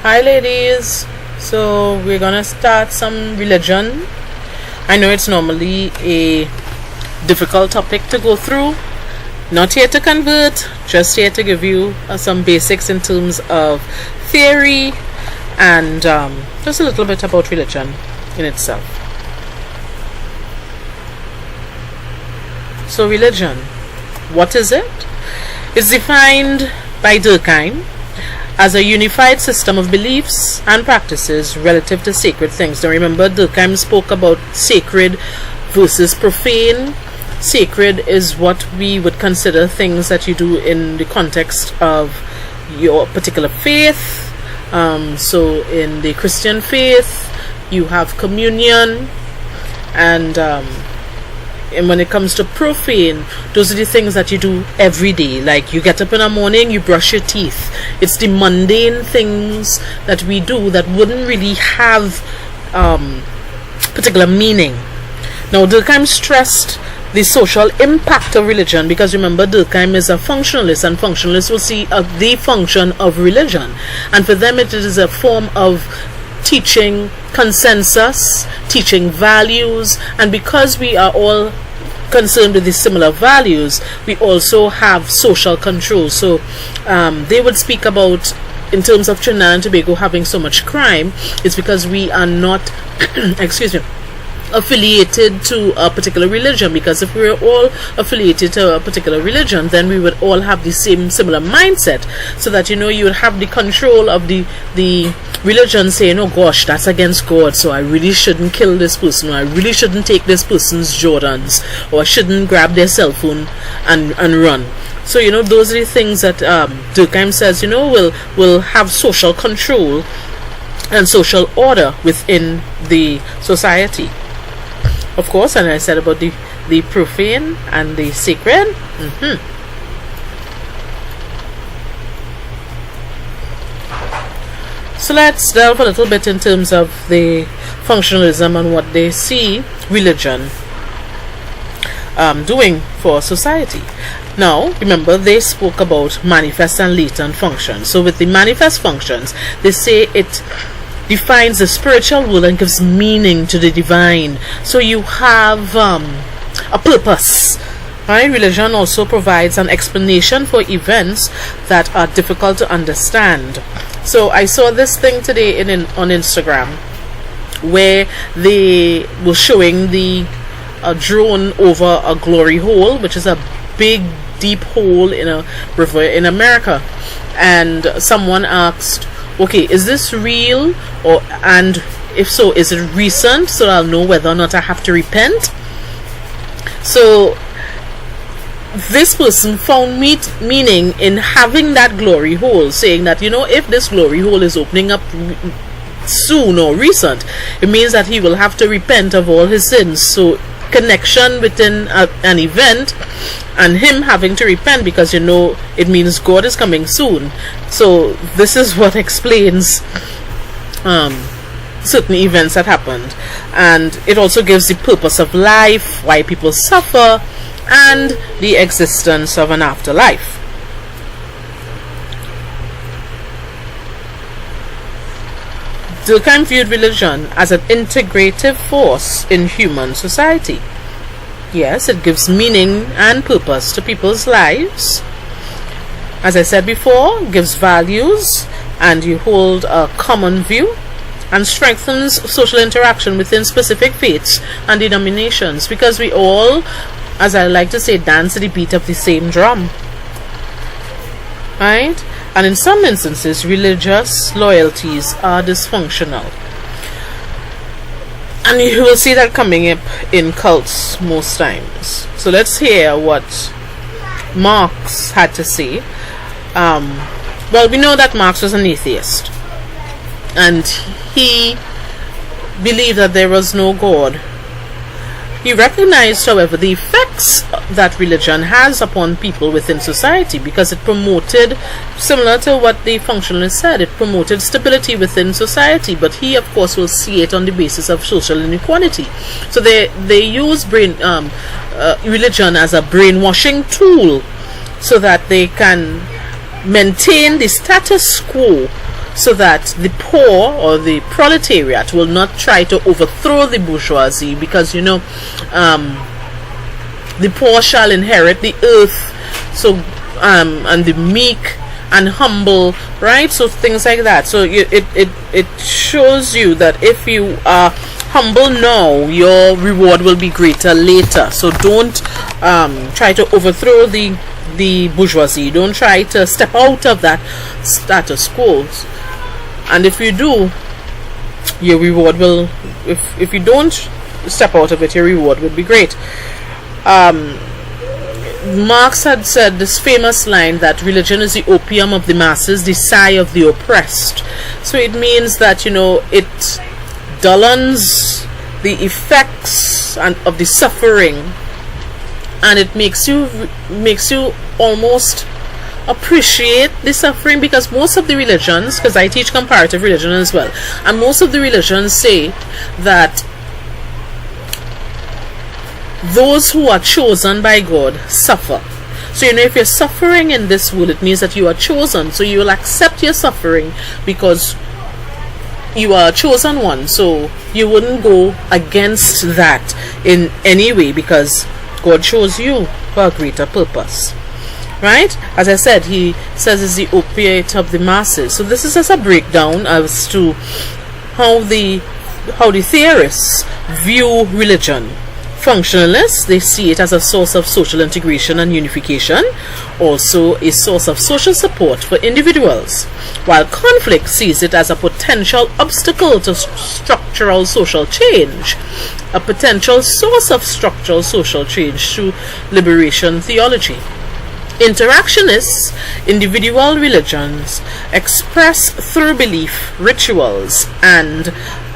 Hi ladies, so we're gonna start some religion. I know it's normally a difficult topic to go through. Not here to convert, just here to give you some basics in terms of theory and just a little bit about religion in itself. So religion, what is it? It's defined by Durkheim as a unified system of beliefs and practices relative to sacred things. Now remember, Durkheim spoke about sacred versus profane. Sacred is what we would consider things that you do in the context of your particular faith. So in the Christian faith, you have communion, and when it comes to profane, those are the things that you do every day. Like you get up in the morning, you brush your teeth. It's the mundane things that we do that wouldn't really have particular meaning. Now Durkheim stressed the social impact of religion, because remember, Durkheim is a functionalist, and functionalists will see the function of religion, and for them it is a form of teaching consensus, teaching values, and because we are all concerned with these similar values, we also have social control. So they would speak about, in terms of Trinidad and Tobago having so much crime, it's because we are not affiliated to a particular religion. Because if we were all affiliated to a particular religion, then we would all have the same similar mindset, so that you would have the control of the religion saying, oh gosh, that's against God, so I really shouldn't kill this person, or I really shouldn't take this person's Jordans, or I shouldn't grab their cell phone and run. So those are the things that Durkheim says will have social control and social order within the society. Of course, and I said about the profane and the sacred. So let's delve a little bit in terms of the functionalism and what they see religion doing for society. Now, remember, they spoke about manifest and latent functions. So with the manifest functions, they say it defines the spiritual world and gives meaning to the divine. So you have a purpose. Right? Religion also provides an explanation for events that are difficult to understand. So I saw this thing today on Instagram, where they were showing the drone over a glory hole, which is a big deep hole in a river in America, and someone asked, okay, is this real, and if so, is it recent, so I'll know whether or not I have to repent? So this person found meaning in having that glory hole, saying that if this glory hole is opening up soon or recent, it means that he will have to repent of all his sins. So connection within an event and him having to repent, because it means God is coming soon. So this is what explains certain events that happened, and it also gives the purpose of life, why people suffer, and the existence of an afterlife. Durkheim viewed religion as an integrative force in human society. Yes, it gives meaning and purpose to people's lives. As I said before, gives values, and you hold a common view, and strengthens social interaction within specific faiths and denominations, because we all, as I like to say, dance to the beat of the same drum. Right? And in some instances, religious loyalties are dysfunctional. And you will see that coming up in cults most times. So let's hear what Marx had to say. Well, we know that Marx was an atheist, and he believed that there was no God. He recognized, however, the effects that religion has upon people within society, because it promoted, similar to what the functionalist said, it promoted stability within society. But he, of course, will see it on the basis of social inequality. So they use religion as a brainwashing tool, so that they can maintain the status quo so that the poor or the proletariat will not try to overthrow the bourgeoisie, because the poor shall inherit the earth, so and the meek and humble, right? So things like that. So it shows you that if you are humble now, your reward will be greater later. So don't try to overthrow the bourgeoisie. Don't try to step out of that status quo. And if you do, your reward will, if you don't step out of it, your reward will be great. Marx had said this famous line that religion is the opium of the masses, the sigh of the oppressed. So it means that it dullens the effects of the suffering, and it makes you almost appreciate the suffering, because most of the religions, because I teach comparative religion as well, and most of the religions say that those who are chosen by God suffer. So if you're suffering in this world, it means that you are chosen. So you will accept your suffering because you are a chosen one. So you wouldn't go against that in any way, because God chose you for a greater purpose. Right? As I said, he says it's the opiate of the masses. So this is just a breakdown as to how the theorists view religion. Functionalists, they see it as a source of social integration and unification, also a source of social support for individuals, while conflict sees it as a potential obstacle to structural social change, a potential source of structural social change through liberation theology. Interactionists, individual religions, express through belief, rituals, and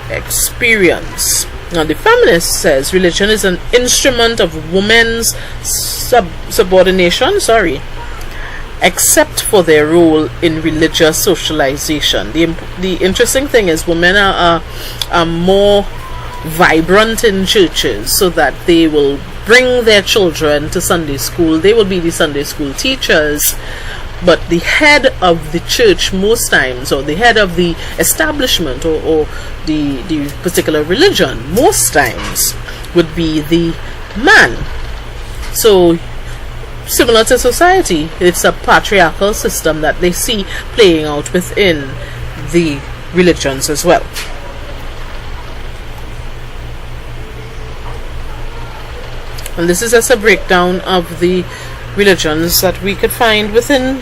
experience. Now, the feminist says religion is an instrument of women's subordination, except for their role in religious socialization. The interesting thing is women are more vibrant in churches, so that they will bring their children to Sunday school. They will be the Sunday school teachers. But the head of the church most times, or the head of the establishment, or the particular religion most times, would be the man. So similar to society, it's a patriarchal system that they see playing out within the religions as well. And this is just a breakdown of the religions that we could find within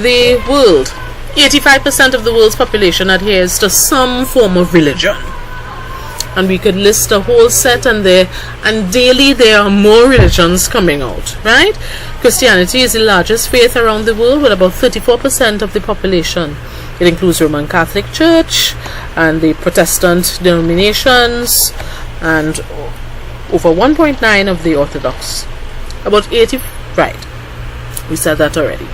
the world. 85% of the world's population adheres to some form of religion, and we could list a whole set, and daily there are more religions coming out, right? Christianity is the largest faith around the world, with about 34% of the population. It includes Roman Catholic Church and the Protestant denominations, and over 1.9 of the Orthodox. About 80, right, we said that already.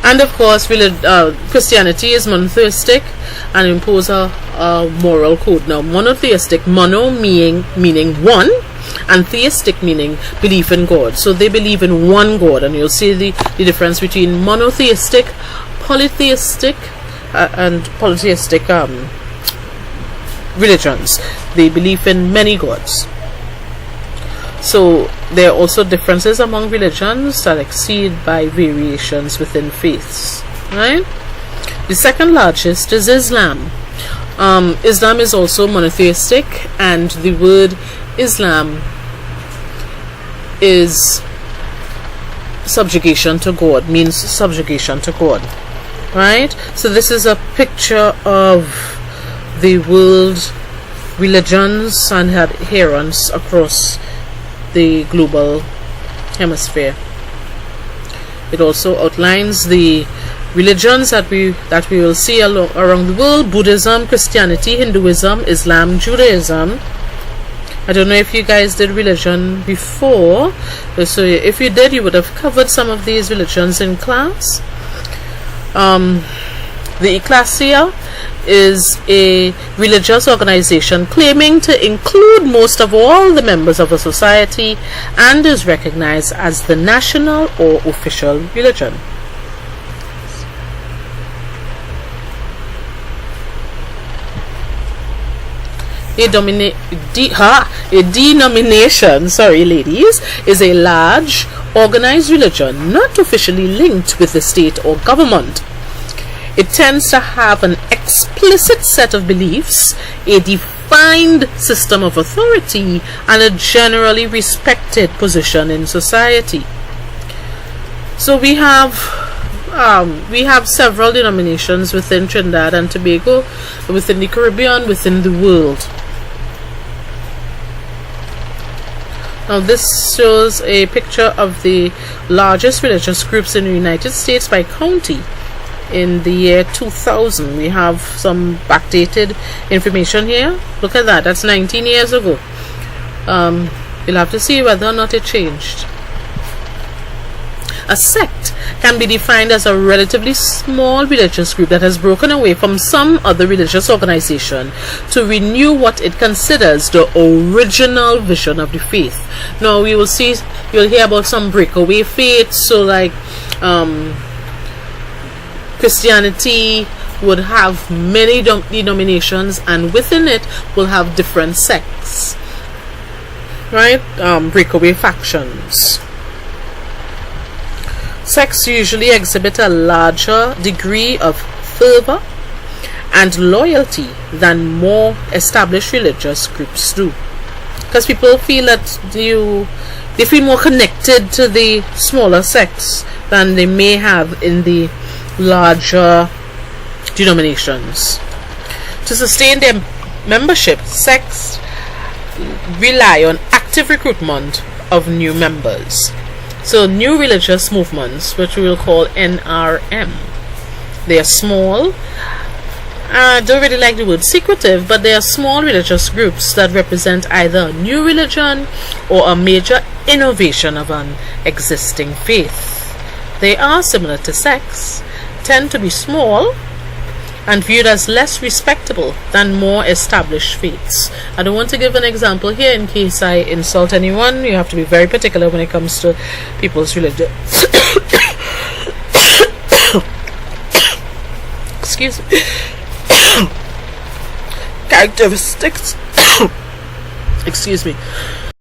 And of course, Christianity is monotheistic and impose a moral code. Now, monotheistic, mono meaning one, and theistic meaning belief in God. So they believe in one God, and you'll see the difference between monotheistic, polytheistic, and polytheistic religions. They believe in many gods. So there are also differences among religions that exceed by variations within faiths, right? The second largest is Islam. Islam is also monotheistic, and the word Islam is subjugation to God, means subjugation to God, right? So this is a picture of the world religions and adherents across the global hemisphere. It also outlines the religions that we will see around the world: Buddhism, Christianity, Hinduism, Islam, Judaism. I don't know if you guys did religion before, so if you did, you would have covered some of these religions in class. The Ecclesia is a religious organization claiming to include most of all the members of a society, and is recognized as the national or official religion. A denomination, sorry ladies, is a large organized religion not officially linked with the state or government. It tends to have an explicit set of beliefs, a defined system of authority, and a generally respected position in society. So we have several denominations within Trinidad and Tobago, within the Caribbean, within the world. Now this shows a picture of the largest religious groups in the United States by county in the year 2000. We have some backdated information here. Look at that, that's 19 years ago. You'll have to see whether or not it changed. A sect can be defined as a relatively small religious group that has broken away from some other religious organization to renew what it considers the original vision of the faith. Now you'll hear about some breakaway faiths, so like Christianity would have many denominations, and within it will have different sects, right? Breakaway factions. Sects usually exhibit a larger degree of fervor and loyalty than more established religious groups do, because people feel that they feel more connected to the smaller sects than they may have in the larger denominations. To sustain their membership, sects rely on active recruitment of new members. So new religious movements, which we will call NRM, they are small. I don't really like the word secretive, but they are small religious groups that represent either a new religion or a major innovation of an existing faith. They are similar to sects, tend to be small, and viewed as less respectable than more established faiths. I don't want to give an example here in case I insult anyone. You have to be very particular when it comes to people's religion. Excuse me. Characteristics. Excuse me.